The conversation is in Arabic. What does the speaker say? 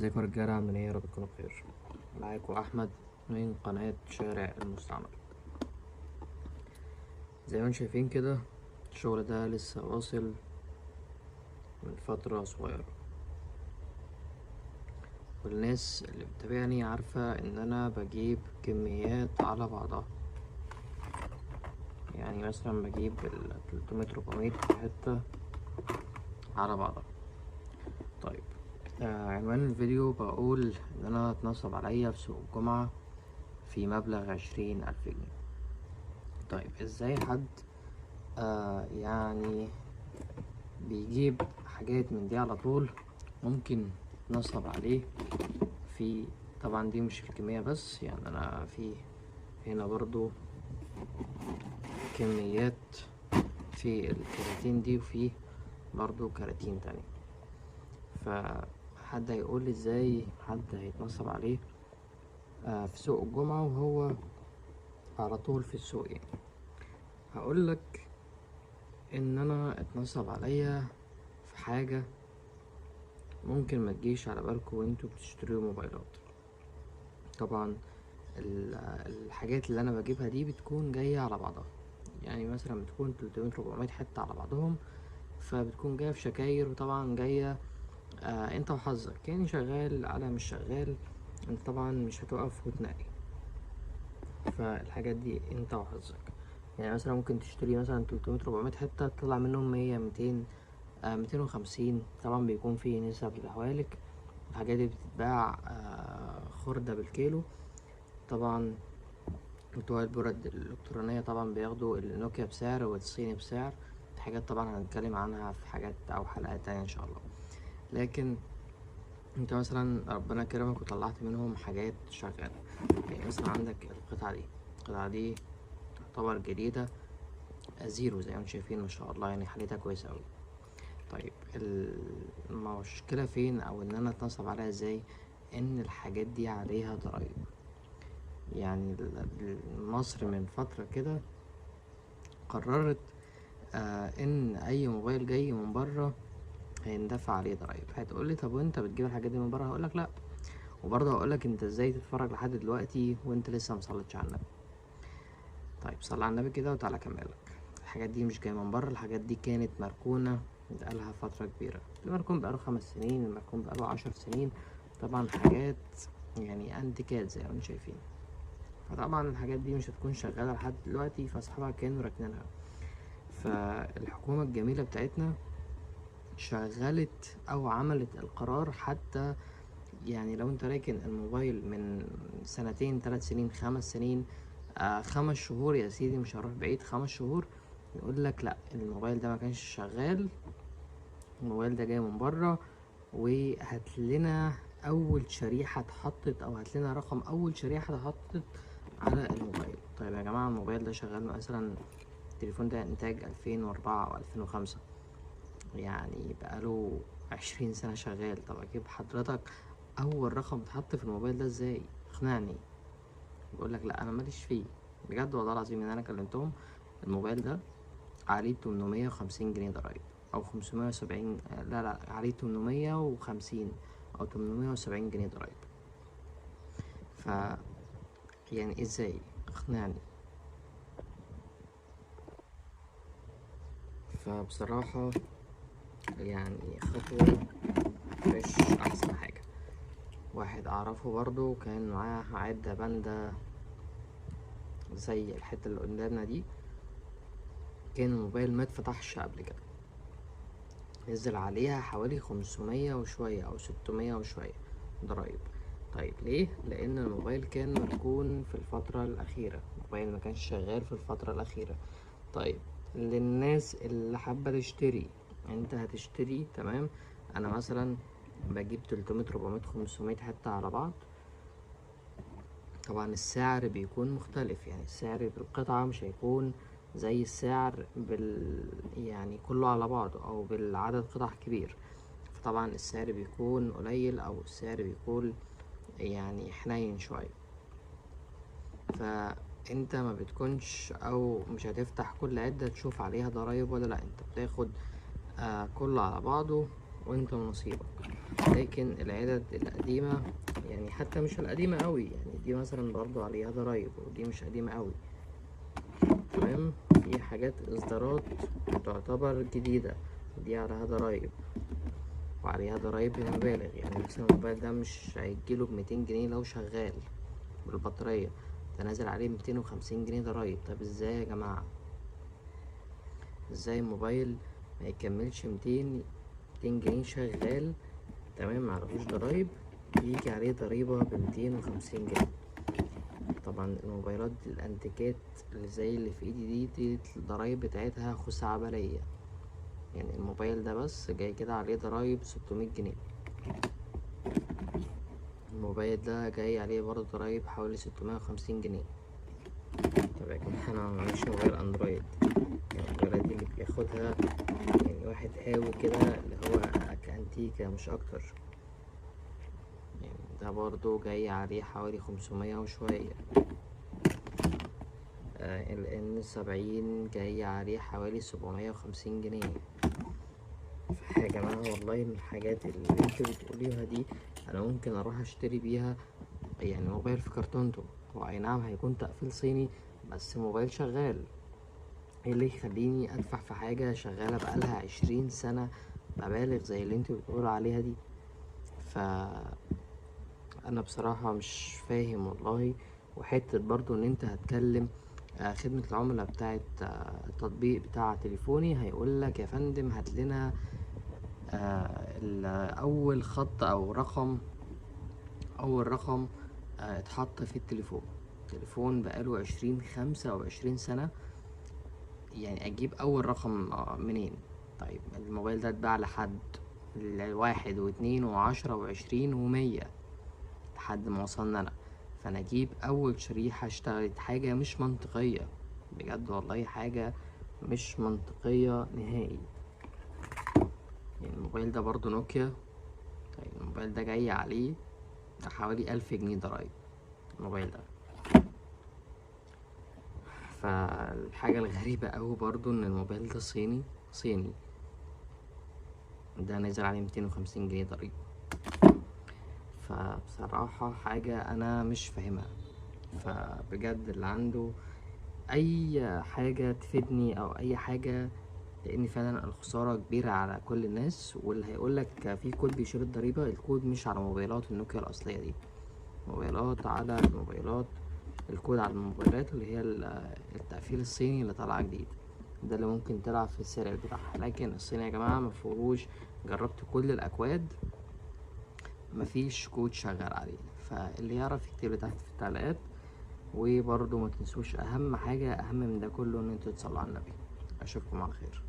ازيكم يا رجالة، عاملين ايه؟ يا رب تكونوا بخير. معاكم أحمد من قناة شارع المستعمل. زي ما انتم شايفين كده، الشغل ده لسه واصل من فترة صغيرة، والناس اللي بتتابعني عارفة ان انا بجيب كميات على بعضها. يعني مثلا بجيب 300 400 حتة على بعضها. طيب، عنوان الفيديو بقول ان انا اتنصب عليا في سوق الجمعة في مبلغ 20,000 جنيه. طيب ازاي حد يعني بيجيب حاجات من دي على طول ممكن نصب عليه؟ في طبعا دي مش الكمية بس، يعني انا في هنا برضو كميات في الكراتين دي، وفي برضو كراتين تانية. فحد هيقول ازاي حد هيتنصب عليه في سوق الجمعة وهو على طول في السوق؟ يعني هقولك ان انا اتنصب عليا في حاجة ممكن ما تجيش على بالكم وانتوا بتشتروا موبايلات. طبعا الحاجات اللي انا بجيبها دي بتكون جاية على بعضها، يعني مثلا بتكون 300 400 حتة على بعضهم، فبتكون جاية في شكاير، وطبعا جاية انت وحظك، يعني شغال على مش شغال، انت طبعا مش هتقف وتنقي. فالحاجات دي انت وحظك. يعني مثلا ممكن تشتري مثلا 300 400 حتة، تطلع منهم 100 200 250. طبعا بيكون فيه نسب للهوالك. الحاجات دي بتتباع خردة بالكيلو. طبعا بتوع البرد الإلكترونية طبعا بياخدوا النوكيا بسعر والصيني بسعر. حاجات طبعا هنتكلم عنها في حاجات أو حلقات تانية إن شاء الله. لكن انت مثلا ربنا كرمك وطلعت منهم حاجات شغالة. يعني مثلا عندك القطعة دي تعتبر جديدة، زيرو زي ما انتم شايفين ما شاء الله، يعني حالتها كويسة أوي. طيب المشكلة فين، أو إن أنا اتنصب عليها ازاي؟ إن الحاجات دي عليها ضرايب. يعني مصر من فترة كده قررت ان اي موبايل جاي من بره هيندفع عليه ضرايب. هتقولي طب وانت بتجيب الحاجات دي من بره؟ هقولك لا، وبرضه هقولك انت ازاي تتفرج لحد دلوقتي وانت لسه مصلتش على النبي. طيب صلي على النبي كده وتعالى اكملك. الحاجات دي مش جايه من بره، الحاجات دي كانت مركونه بقالها فتره كبيره. المركون بقاله 5 سنين، المركون بقاله 10 سنين. طبعا حاجات يعني انتيكات زي ما انتم شايفين. فطبعا الحاجات دي مش هتكون شغاله لحد دلوقتي، فاصحابها كانوا راكنينها. فالحكومة الجميلة بتاعتنا شغلت او عملت القرار، حتى يعني لو انت راكن الموبايل من سنتين 3 سنين 5 سنين 5 شهور يا سيدي، مش هروح بعيد، 5 شهور، يقول لك لا الموبايل ده ما كانش شغال، الموبايل ده جاي من بره، وهات لنا اول شريحة اتحطت، او هات لنا رقم اول شريحة اتحطت على الموبايل. طيب يا جماعة، الموبايل ده شغال مثلا، التليفون ده انتاج 2004 او 2005، يعني بقاله 20 سنة شغال. طب اجيب حضرتك اول رقم اتحط في الموبايل ده ازاي؟ اقنعني. يقول لك لا انا ماليش فيه. بجد والله العظيم ان انا كلمتهم، الموبايل ده عليه 850 جنيه ضرايب، او 570، لا لا، عليه 850 او 870 جنيه ضرايب. ف يعني ازاي؟ اقنعني. فبصراحة يعني خطوة مش احسن حاجة. واحد اعرفه برضو كان معاه عدة باندا زي الحتة اللي قدامنا دي، كان الموبايل ما اتفتحش قبل كده، نزل عليها حوالي 500 وشوية او 600 وشوية ضرايب. طيب ليه؟ لان الموبايل كان مركون في الفترة الاخيرة، الموبايل ما كانش شغال في الفترة الاخيرة. طيب للناس اللي حابة تشتري، انت هتشتري تمام، انا مثلا بجيب 300 400 500 حتة على بعض. طبعا السعر بيكون مختلف، يعني السعر بالقطعة مش هيكون زي السعر يعني كله على بعضه او بالعدد قطع كبير. فطبعا السعر بيكون قليل، او السعر بيكون يعني حنين شوية. فانت ما بتكونش او مش هتفتح كل عدة تشوف عليها ضرايب ولا لا، انت بتاخد كله على بعضه وانت ونصيبك. لكن العدد القديمة يعني حتى مش القديمة قوي، يعني دي مثلا برضو عليها ضرايب، ودي مش قديمة قوي. تمام. في حاجات اصدارات تعتبر جديدة ودي عليها ضرايب، وعليها ضرايب بمبالغ. يعني مثلا الموبايل ده مش هيجيله ب200 جنيه لو شغال بالبطارية، ده نازل عليه 250 جنيه ضرايب. طب ازاي يا جماعة؟ ازاي الموبايل ما يكملش 200 جنيه شغال تمام معلهوش ضرايب، يجي عليه ضريبة ب250 جنيه؟ طبعا الموبايلات الانتيكات اللي زي اللي في ايدي دي الضرايب بتاعتها خزعبلية. يعني الموبايل ده بس جاي كده عليه ضرايب 600 جنيه. الموبايل ده جاي عليه برضه ضرايب حوالي 650 جنيه. طب يا جماعة أنا معيش موبايل أندرويد، يعني الموبايلات دي اللي بياخدها يعني واحد هاوي كده اللي هو كأنتيكة مش أكتر. يعني ده برضه جاي عليه حوالي 500 وشوية. ال N70 جاي عليه حوالي 750 جنيه. يا جماعة والله الحاجات اللي انتوا بتقوليها دي أنا ممكن أروح أشتري بيها يعني موبايل في كرتونته. هو أي نعم هيكون تقفيل صيني بس موبايل شغال. ايه اللي يخليني ادفع في حاجة شغالة بقالها 20 سنة مبالغ زي اللي انتوا بتقولوا عليها دي؟ انا بصراحة مش فاهم والله. وحتة برضو ان انت هتكلم خدمة العملاء بتاعت التطبيق بتاع تليفوني، هيقولك يا فندم هات لنا اول خط او رقم، اول رقم اتحط في التليفون بقاله 25 25 سنة. يعني اجيب اول رقم منين؟ طيب الموبايل ده اتباع لحد واحد واتنين وعشرة وعشرين ومية لحد ما وصلنا انا، فانا اجيب اول شريحة اشتغلت. حاجة مش منطقية بجد والله، حاجة مش منطقية نهائي. يعني الموبايل ده برضو نوكيا. طيب الموبايل ده جاي عليه حوالي 1000 جنيه ضرايب الموبايل ده. فالحاجة الغريبة اوي برضو ان الموبايل ده صيني ده نزل عليه 250 جنيه ضريبة. فبصراحة حاجة أنا مش فاهمها. فبجد اللي عنده أي حاجة تفيدني أو أي حاجة، لأن فعلا الخسارة كبيرة على كل الناس. واللي هيقولك في كود بيشيل الضريبة، الكود مش على موبايلات النوكيا الأصلية دي، موبايلات على الموبايلات، الكود على الموبايلات اللي هي التقفيل الصيني اللي طالعة جديد، ده اللي ممكن تلعب في السعر بتاعها. لكن الصيني يا جماعة مفيهوش. جربت كل الأكواد مفيش كود شغال عليه. فاللي يعرف يكتب تحت في التعليقات. وبرضه ما تنسوش اهم حاجة اهم من ده كله ان انتوا تصلوا على النبي. اشوفكم على خير.